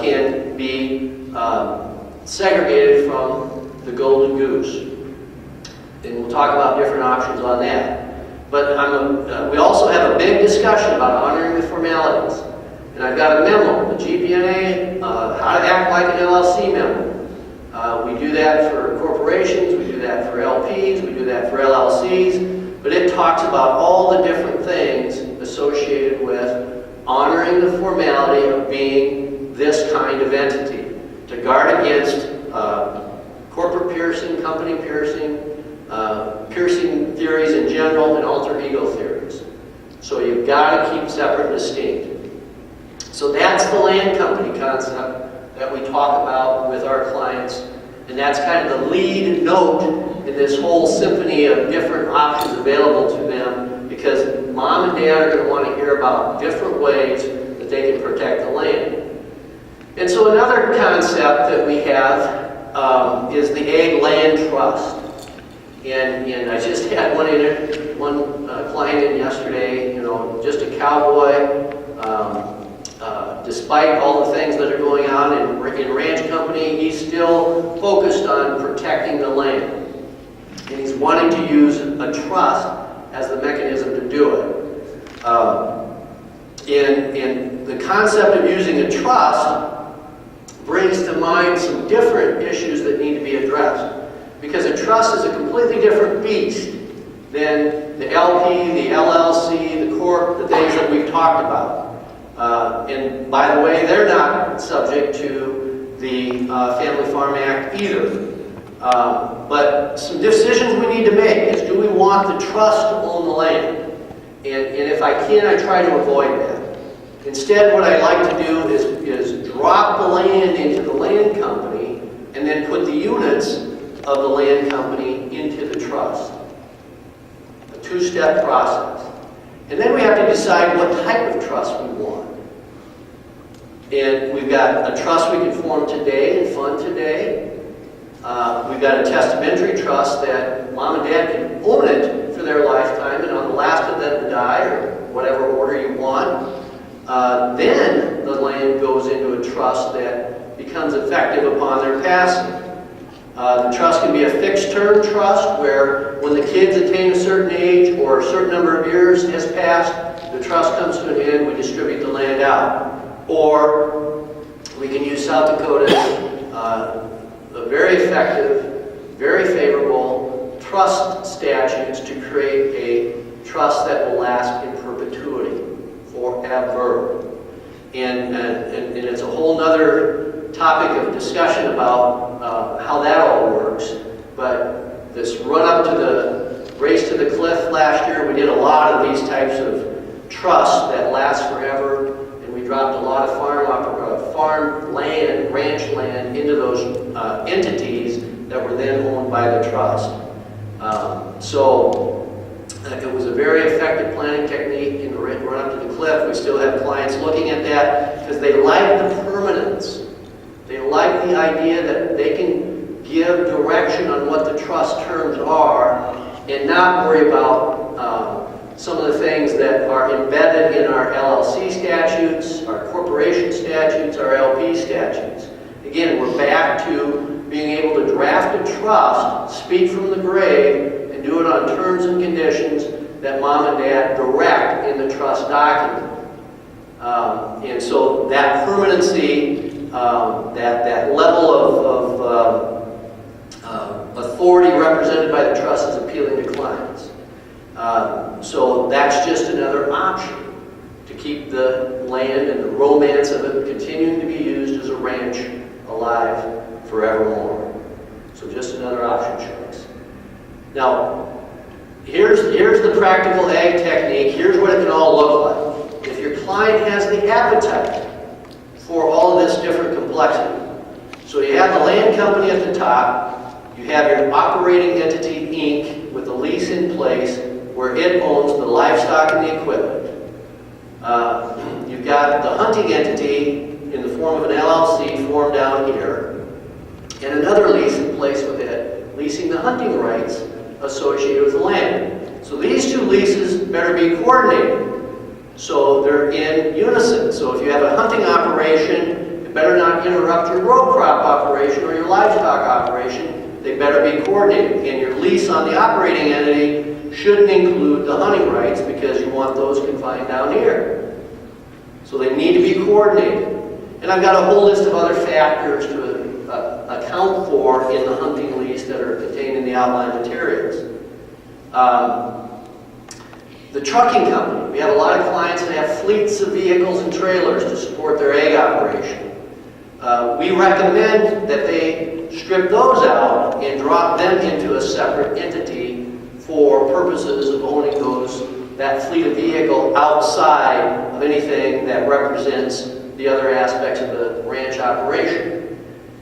can be segregated from the golden goose. And we'll talk about different options on that. But we also have a big discussion about honoring the formalities. And I've got a memo, the GPNA, how to act like an LLC member. We do that for corporations, we do that for LPs, we do that for LLCs, but it talks about all the different things associated with honoring the formality of being this kind of entity, to guard against corporate piercing, company piercing, piercing theories in general, and alter ego theories. So you've got to keep separate and distinct. So that's the land company concept that we talk about with our clients, and that's kind of the lead note in this whole symphony of different options available to them, because mom and dad are going to want to hear about different ways that they can protect the land. And so another concept that we have is the Ag Land Trust. And I just had one client in yesterday, just a cowboy. Despite all the things that are going on in ranch company, he's still focused on protecting the land. And he's wanting to use a trust as the mechanism to do it. And the concept of using a trust brings to mind some different issues that need to be addressed. Because a trust is a completely different beast than the LP, the LLC, the corp, the things that we've talked about. And by the way, they're not subject to the Family Farm Act either. But some decisions we need to make is, do we want the trust to own the land? And if I can, I try to avoid that. Instead, what I like to do is drop the land into the land company and then put the units of the land company into the trust. A two-step process. And then we have to decide what type of trust we want. And we've got a trust we can form today and fund today. We've got a testamentary trust that mom and dad can own it for their lifetime, and on the last of them to die, or whatever order you want, then the land goes into a trust that becomes effective upon their passing. The trust can be a fixed-term trust where when the kids attain a certain age or a certain number of years has passed, the trust comes to an end, we distribute the land out. Or we can use South Dakota's very effective, very favorable trust statutes to create a trust that will last in perpetuity, forever. And it's a whole other topic of discussion about how that all works. But this run up to the race to the cliff last year, we did a lot of these types of trusts that last forever. We dropped a lot of farm land, ranch land into those entities that were then owned by the trust. So it was a very effective planning technique in the run up to the cliff. We still have clients looking at that because they like the permanence. They like the idea that they can give direction on what the trust terms are and not worry about some of the things that are embedded in our LLC statutes, our corporation statutes, our LP statutes. Again, we're back to being able to draft a trust, speak from the grave, and do it on terms and conditions that mom and dad direct in the trust document. And so that permanency, that level of authority represented by the trust is appealing to clients. So that's just another option to keep the land and the romance of it continuing to be used as a ranch alive forevermore. So just another option choice. Now, here's the practical ag technique. Here's what it can all look like. If your client has the appetite for all of this different complexity. So you have the land company at the top, you have your operating entity, Inc., with a lease in place where it owns the livestock and the equipment. You've got the hunting entity in the form of an LLC formed down here, and another lease in place with it, leasing the hunting rights associated with the land. So these two leases better be coordinated. So they're in unison. So if you have a hunting operation, it interrupt your row crop operation or your livestock operation. They better be coordinated. And your lease on the operating entity shouldn't include the hunting rights because you want those confined down here. So they need to be coordinated. And I've got a whole list of other factors to account for in the hunting lease that are contained in the outline materials. The trucking company. We have a lot of clients that have fleets of vehicles and trailers to support their ag operation. We recommend that they strip those out and drop them into a separate entity for purposes of owning that fleet of vehicle outside of anything that represents the other aspects of the ranch operation.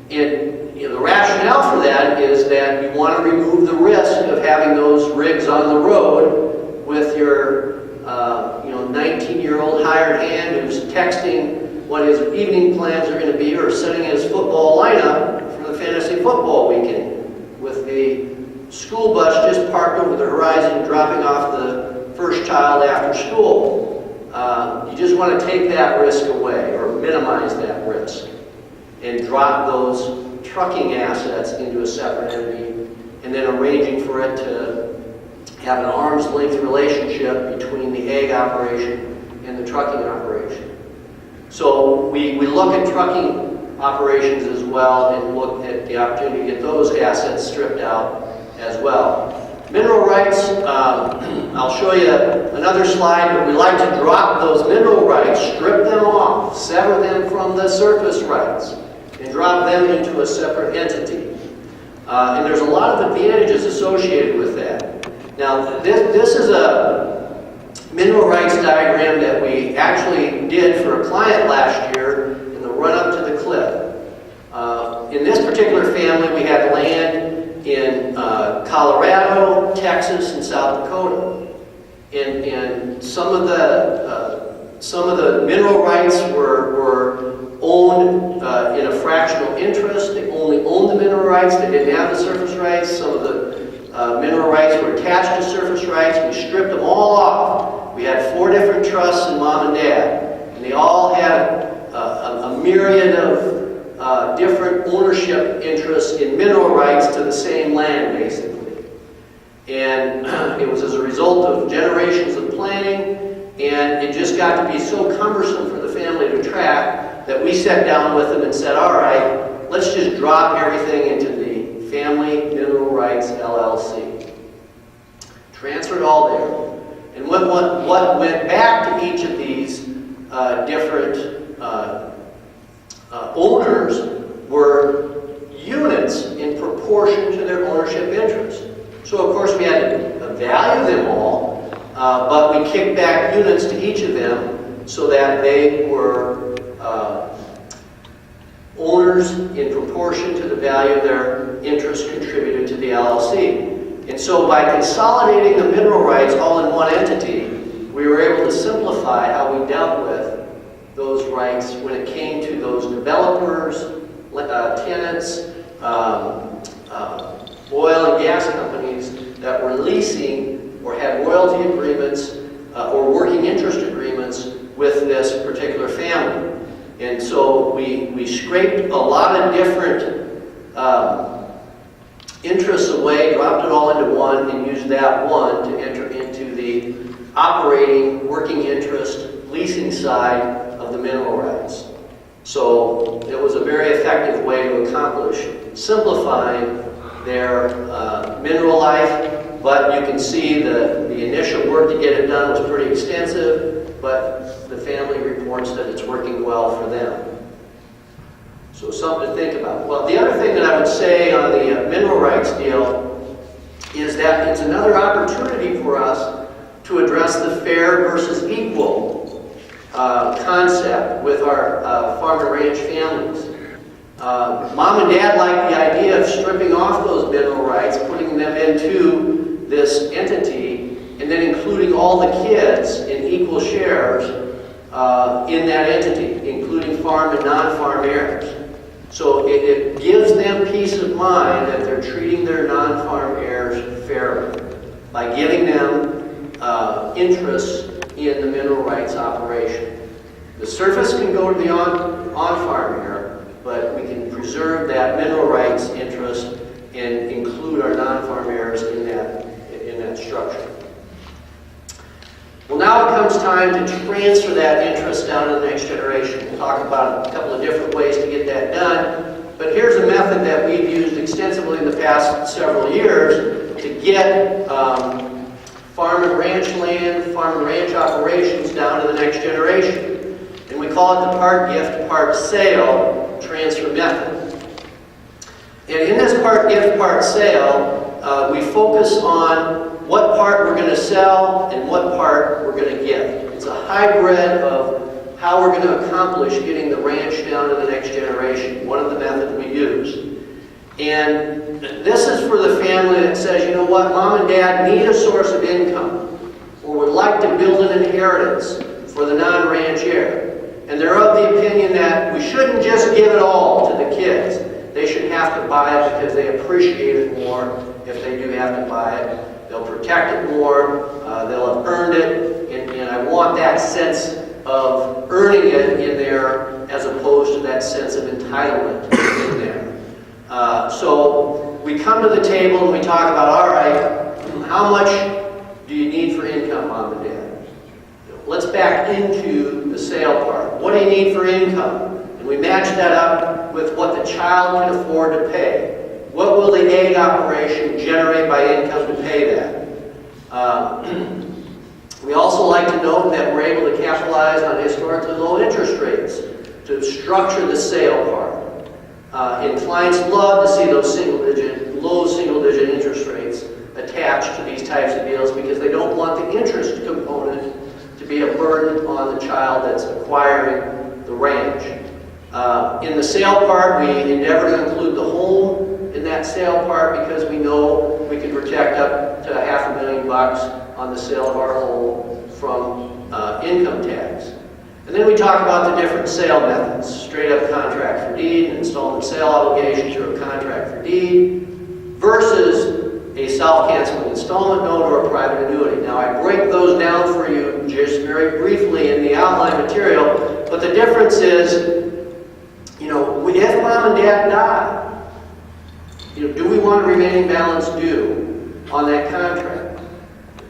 The rationale for that is that you want to remove the risk of having those rigs on the road with your 19-year-old hired hand who's texting what his evening plans are going to be or setting his football lineup for the fantasy football weekend with the school bus just parked over the horizon dropping off the first child after school. You just want to take that risk away or minimize that risk and drop those trucking assets into a separate entity and then arranging for it to have an arm's length relationship between the ag operation and the trucking operation. So we look at trucking operations as well and look at the opportunity to get those assets stripped out as well. Mineral rights, I'll show you another slide, but we like to drop those mineral rights, strip them off, sever them from the surface rights, and drop them into a separate entity. And there's a lot of advantages associated with that. Now, this is a mineral rights diagram that we actually did for a client last year in the run-up to the cliff. In this particular family, we had land in Colorado, Texas, and South Dakota. And some of the mineral rights were owned in a fractional interest. They only owned the mineral rights. They didn't have the surface rights. Some of the mineral rights were attached to surface rights. We stripped them all off. We had 4 different trusts in mom and dad. And they all had a myriad of different ownership interests in mineral rights to the same land, basically. And it was as a result of generations of planning, and it just got to be so cumbersome for the family to track that we sat down with them and said, all right, let's just drop everything into the Family Mineral Rights LLC. Transfer it all there. And what went back to each of these different owners were units in proportion to their ownership interest. So of course we had to value them all, but we kicked back units to each of them so that they were owners in proportion to the value of their interest contributed to the LLC. And so by consolidating the mineral rights all in one entity, we were able to simplify how we dealt with those rights when it came to those developers, tenants, oil and gas companies that were leasing or had royalty agreements or working interest agreements with this particular family. And so we scraped a lot of different interests away, dropped it all into one, and used that one to enter into the operating, working interest, leasing side of the mineral rights. So it was a very effective way to accomplish simplifying their mineral life, but you can see the initial work to get it done was pretty extensive, but the family reports that it's working well for them. So something to think about. Well, the other thing that I would say on the mineral rights deal is that it's another opportunity for us to address the fair versus equal concept with our farm and ranch families. Mom and dad like the idea of stripping off those mineral rights, putting them into this entity, and then including all the kids in equal shares in that entity, including farm and non-farm heirs. So it gives them peace of mind that they're treating their non-farm heirs fairly by giving them interests in the mineral rights operation. The surface can go to the on-farm heir, but we can preserve that mineral rights interest and include our non-farm heirs in that structure. Well, now it comes time to transfer that interest down to the next generation. We'll talk about a couple of different ways to get that done, but here's a method that we've used extensively in the past several years to get farm and ranch land, farm and ranch operations down to the next generation. And we call it the part gift, part sale transfer method. And in this part gift, part sale, we focus on what part we're going to sell and what part we're going to gift. It's a hybrid of how we're going to accomplish getting the ranch down to the next generation, one of the methods we use. And this is for the family that says, you know what, mom and dad need a source of income, or would like to build an inheritance for the non-ranch heir. And they're of the opinion that we shouldn't just give it all to the kids. They should have to buy it because they appreciate it more if they do have to buy it. They'll protect it more, they'll have earned it, and I want that sense of earning it in there as opposed to that sense of entitlement in there. So we come to the table and we talk about, all right, how much do you need for income, mom and dad? Let's back into the sale part. What do you need for income? And we match that up with what the child can afford to pay. What will the egg operation generate by income to pay that? We also like to note that we're able to capitalize on historically low interest rates to structure the sale part. And clients love to see those low single-digit interest rates attached to these types of deals because they don't want the interest component to be a burden on the child that's acquiring the ranch. In the sale part, we endeavor to include the home in that sale part because we know we can protect up to $500,000 on the sale of our home from income tax. And then we talk about the different sale methods: straight up contract for deed, an installment sale obligation through a contract for deed, versus a self-canceling installment note or a private annuity. Now I break those down for you just very briefly in the outline material, but the difference is, you know, if mom and dad die, you know, do we want a remaining balance due on that contract?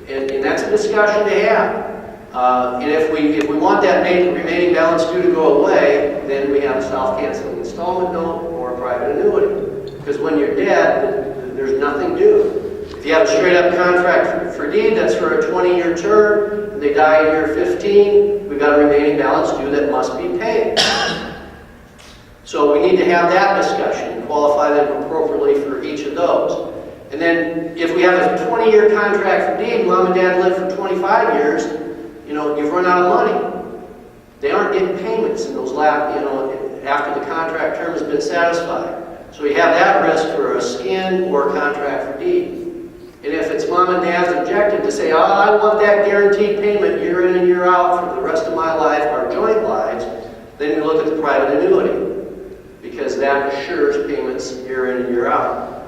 And that's a discussion to have. And if we want that remaining balance due to go away, then we have a self-canceling installment note or a private annuity. Because when you're dead, there's nothing due. If you have a straight-up contract for deed, that's for a 20-year term, and they die in year 15, we've got a remaining balance due that must be paid. So we need to have that discussion and qualify them appropriately for each of those. And then if we have a 20-year contract for deed, mom and dad live for 25 years, you know, you've run out of money. They aren't getting payments in those after the contract term has been satisfied. So you have that risk for a skin or a contract for deed. And if it's mom and dad's objective to say, oh, I want that guaranteed payment year in and year out for the rest of my life, our joint lives, then we look at the private annuity, because that assures payments year in and year out.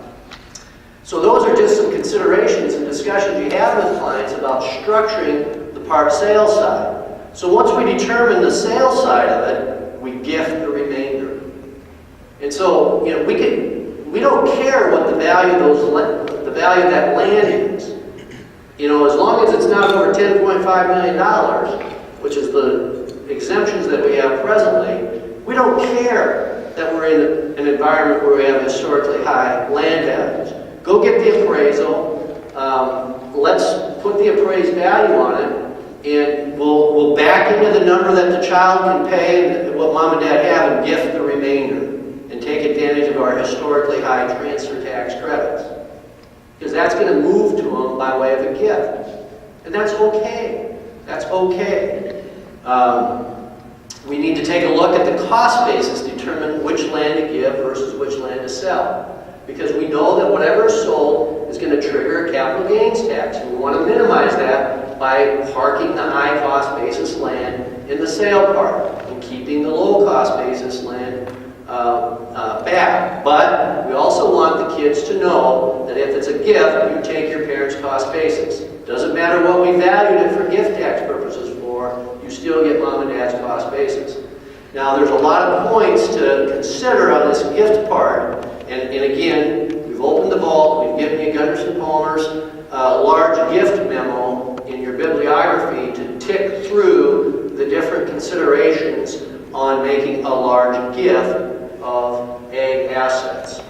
So those are just some considerations and discussions you have with clients about structuring the part sale side. So once we determine the sale side of it, we gift the remainder. And so, you know, we don't care what the value of that land is. You know, as long as it's not over $10.5 million, which is the exemptions that we have presently, we don't care that we're in an environment where we have historically high land values. Go get the appraisal. Let's put the appraised value on it, and we'll back into the number that the child can pay, and what mom and dad have, and gift the remainder, and take advantage of our historically high transfer tax credits. Because that's going to move to them by way of a gift. And that's okay. That's okay. We need to take a look at the cost basis, determine which land to give versus which land to sell. Because we know that whatever is sold is going to trigger a capital gains tax. And we want to minimize that by parking the high cost basis land in the sale part and keeping the low cost basis land back. But we also want the kids to know that if it's a gift, you take your parents' cost basis. Doesn't matter what we valued it for gift tax purposes for, you still get mom and dad's cost basis. Now, there's a lot of points to consider on this gift part, and again, we've opened the vault, we've given you Gunderson Palmer's large gift memo in your bibliography to tick through the different considerations on making a large gift of ag assets.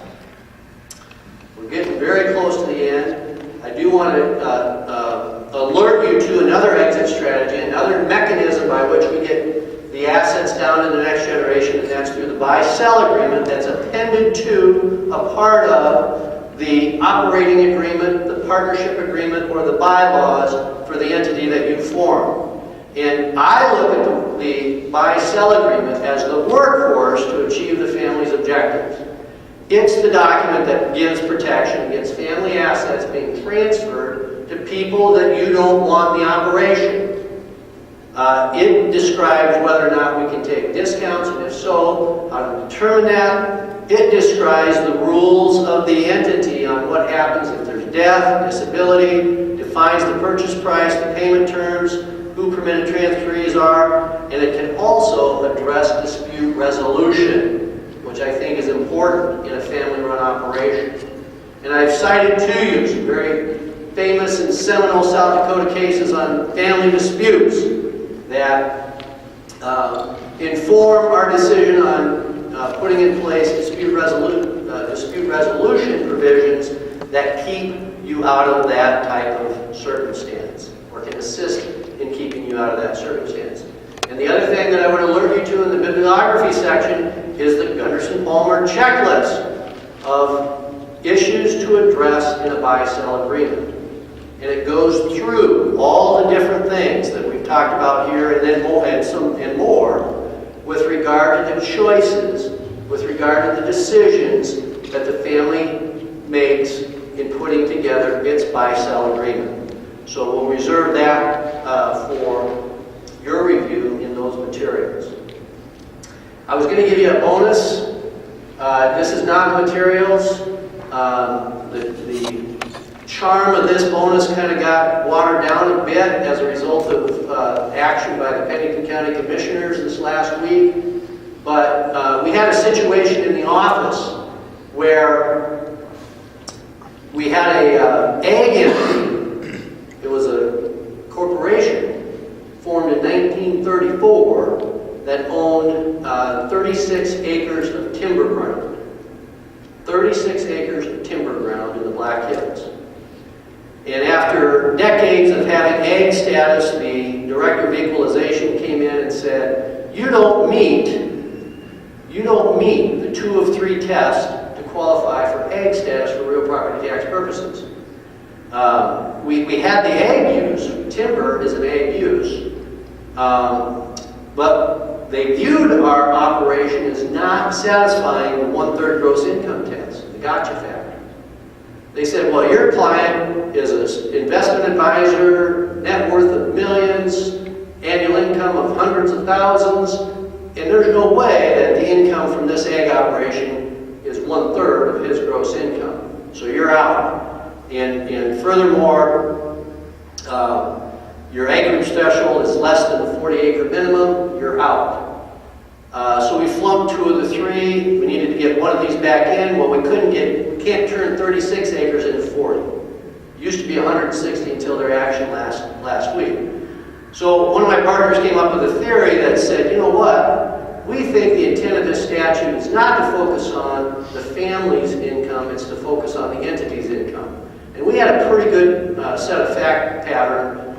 We're getting very close to the end. I do want to alert you to another exit strategy, another mechanism by which we get the assets down to the next generation, and that's through the buy-sell agreement that's appended to a part of the operating agreement, the partnership agreement, or the bylaws for the entity that you form. And I look at the buy-sell agreement as the workhorse to achieve the family's objectives. It's the document that gives protection against family assets being transferred to people that you don't want in the operation. It describes whether or not we can take discounts, and if so, how to determine that. It describes the rules of the entity on what happens if there's death, disability, defines the purchase price, the payment terms, who permitted transferees are, and it can also address dispute resolution, which I think is important in a family-run operation. And I've cited to you some very famous and seminal South Dakota cases on family disputes that inform our decision on putting in place dispute resolution provisions that keep you out of that type of circumstance, or can assist in keeping you out of that circumstance. And the other thing that I would alert you to in the bibliography section is the Gunderson-Palmer checklist of issues to address in a buy-sell agreement. And it goes through all the different things that we've talked about here, and then more, and more with regard to the choices, with regard to the decisions that the family makes in putting together its buy-sell agreement. So we'll reserve that for your review in those materials. I was going to give you a bonus. This is not materials. The charm of this bonus kind of got watered down a bit as a result of action by the Pennington County Commissioners this last week. But we had a situation in the office where we had a ag entity. It was a corporation formed in 1934 that owned 36 acres of timber ground. 36 acres of timber ground in the Black Hills. And after decades of having ag status, the Director of Equalization came in and said, you don't meet the 2 of 3 tests to qualify for ag status for real property tax purposes. We had the ag use, timber is an ag use, but they viewed our operation as not satisfying the 1/3 gross income test, the gotcha factor. They said, well, your client is an investment advisor, net worth of millions, annual income of hundreds of thousands, and there's no way that the income from this ag operation is 1/3 of his gross income. So you're out. And furthermore, your acreage threshold is less than the 40-acre minimum, you're out. So we flunked 2 of the 3. We needed to get one of these back in. Well, we can't turn 36 acres into 40. It used to be 160 until their action last week. So one of my partners came up with a theory that said, you know what? We think the intent of this statute is not to focus on the family's income, it's to focus on the entity's income. And we had a pretty good set of fact pattern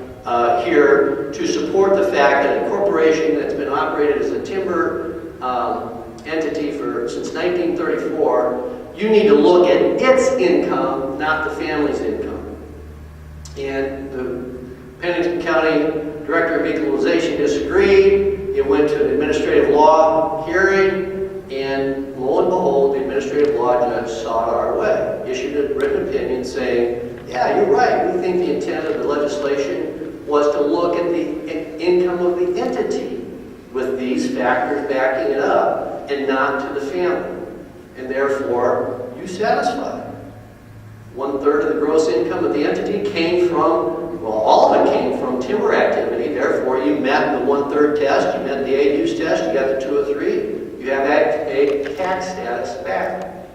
here to support the fact that a corporation that's been operated as a timber entity since 1934, you need to look at its income, not the family's income. And the Pennington County Director of Equalization disagreed. It went to an administrative law hearing, and lo and behold, the administrative law judge saw it our way, issued a written opinion saying, yeah, you're right, we think the intent of the legislation was to look at the income of the entity with these factors backing it up and not to the family. And therefore, you satisfy. 1/3 of the gross income of the entity came from, well, all of it came from timber activity. Therefore, you met the 1/3 test, you met the ag use test, you got the 2 of tax status back.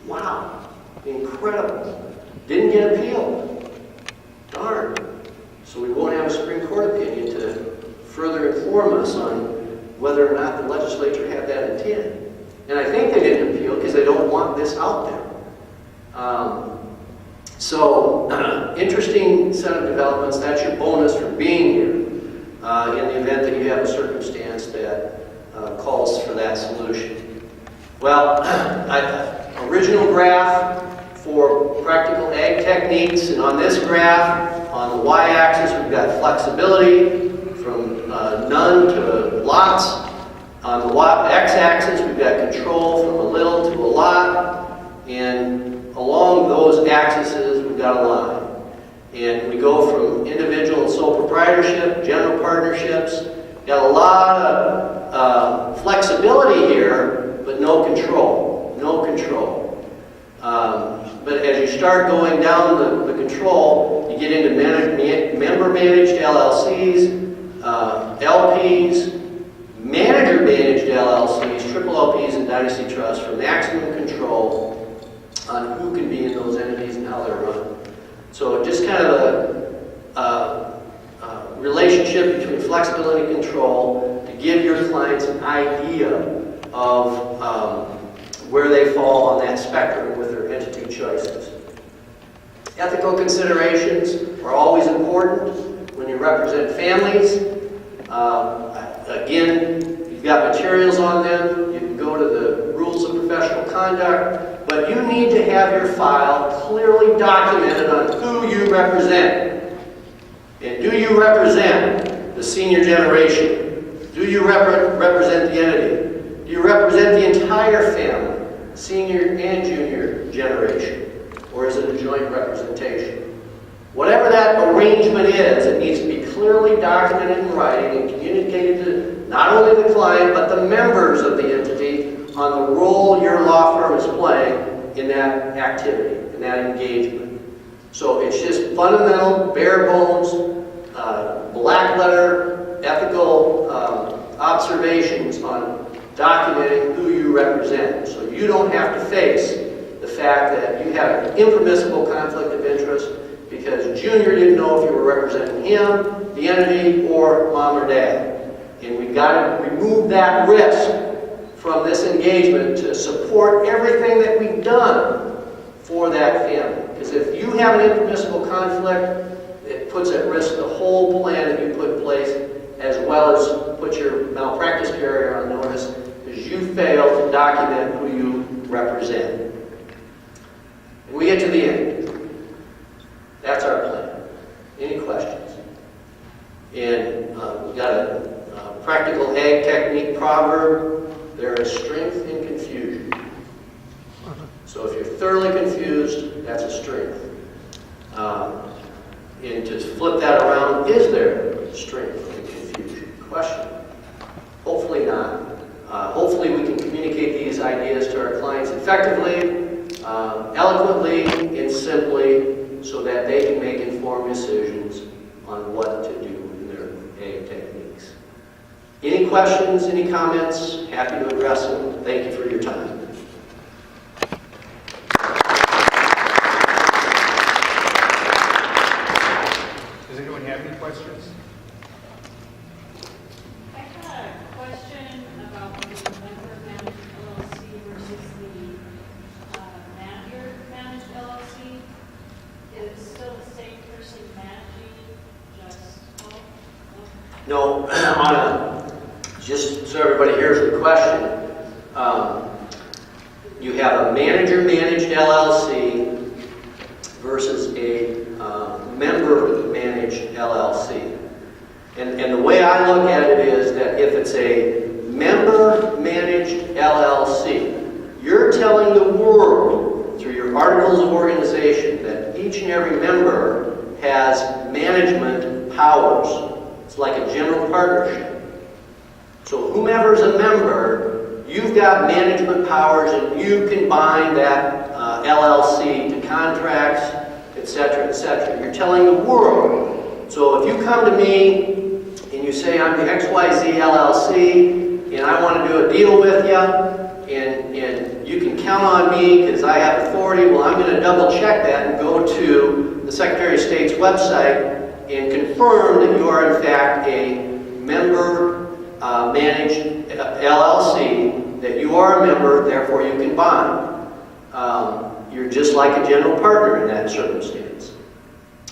Wow, incredible. Didn't get appealed. Darn. So we won't have a Supreme Court opinion to further inform us on whether or not the legislature had that intent. And I think they didn't appeal because they don't want this out there. Interesting set of developments. That's your bonus for being here in the event that you have a circumstance that calls for that solution. Well, original graph for practical ag techniques, and on this graph, on the y-axis, we've got flexibility from none to lots. On the x-axis, we've got control from a little to a lot, and along those axes, we've got a line. And we go from individual and sole proprietorship, general partnerships. Got a lot of flexibility here, but no control. No control. But as you start going down the control, you get into member-managed LLCs, LPs, manager-managed LLCs, triple LPs, and dynasty trusts for maximum control on who can be in those entities and how they're run. So just kind of a relationship between flexibility and control to give your clients an idea of where they fall on that spectrum with their entity choices. Ethical considerations are always important when you represent families. Again, you've got materials on them. You can go to the rules of professional conduct, but you need to have your file clearly documented on who you represent. And do you represent the senior generation? Do you represent the entity? Do you represent the entire family, senior and junior generation? Or is it a joint representation? Whatever that arrangement is, it needs to be clearly documented in writing and communicated to not only the client, but the members of the entity on the role your law firm is playing in that activity, in that engagement. So it's just fundamental, bare bones, black letter, ethical observations on documenting who you represent. So you don't have to face the fact that you have an impermissible conflict of interest because Junior didn't know if you were representing him, the entity, or mom or dad. And we've got to remove that risk from this engagement to support everything that we've done for that family. Because if you have an impermissible conflict, it puts at risk the whole plan that you put in place, as well as put your malpractice carrier on notice because you failed to document who you represent. And we get to the end. That's our plan. Any questions? And we've got a practical ag technique proverb. There is strength in confusion. So if you're thoroughly confused, that's a strength. And to flip that around, is there strength in confusion? Question. Hopefully not. Hopefully we can communicate these ideas to our clients effectively, eloquently, and simply, so that they can make informed decisions on what to do in their ag techniques. Any questions, any comments? Happy to address them. Thank you for your time. Does anyone have any questions? I had a question about the member-managed LLC versus the manager-managed LLC. Is it still the same person managing, just No, just so everybody hears the question, you have a manager-managed LLC versus a member-managed LLC. And the way I look at it is that if it's a member-managed LLC, you're telling the world through your articles of organization that each and every member has management powers. It's like a general partnership. So whomever's a member, you've got management powers and you can bind that LLC to contracts, etc., etc. You're telling the world. So if you come to me and you say, I'm the XYZ LLC and I want to do a deal with you, and you can count on me because I have authority. Well, I'm going to double check that and go to the Secretary of State's website and confirm that you are in fact a member managed LLC, that you are a member, therefore you can bond. You're just like a general partner in that circumstance.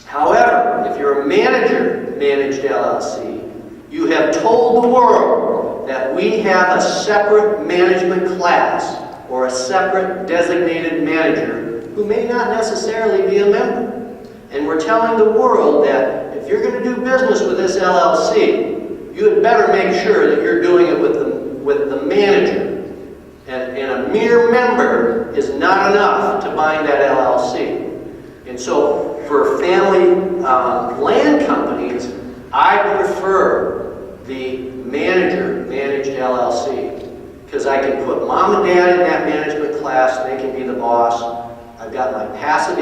However, if you're a manager managed LLC, you have told the world that we have a separate management class or a separate designated manager who may not necessarily be a member. And we're telling the world that if you're going to do business with this LLC, you had better make sure that you're doing it with the manager. And a mere member is not enough to bind that LLC. And so for family land companies, I prefer the manager managed LLC because I can put mom and dad in that management class, they can be the boss. I've got my passive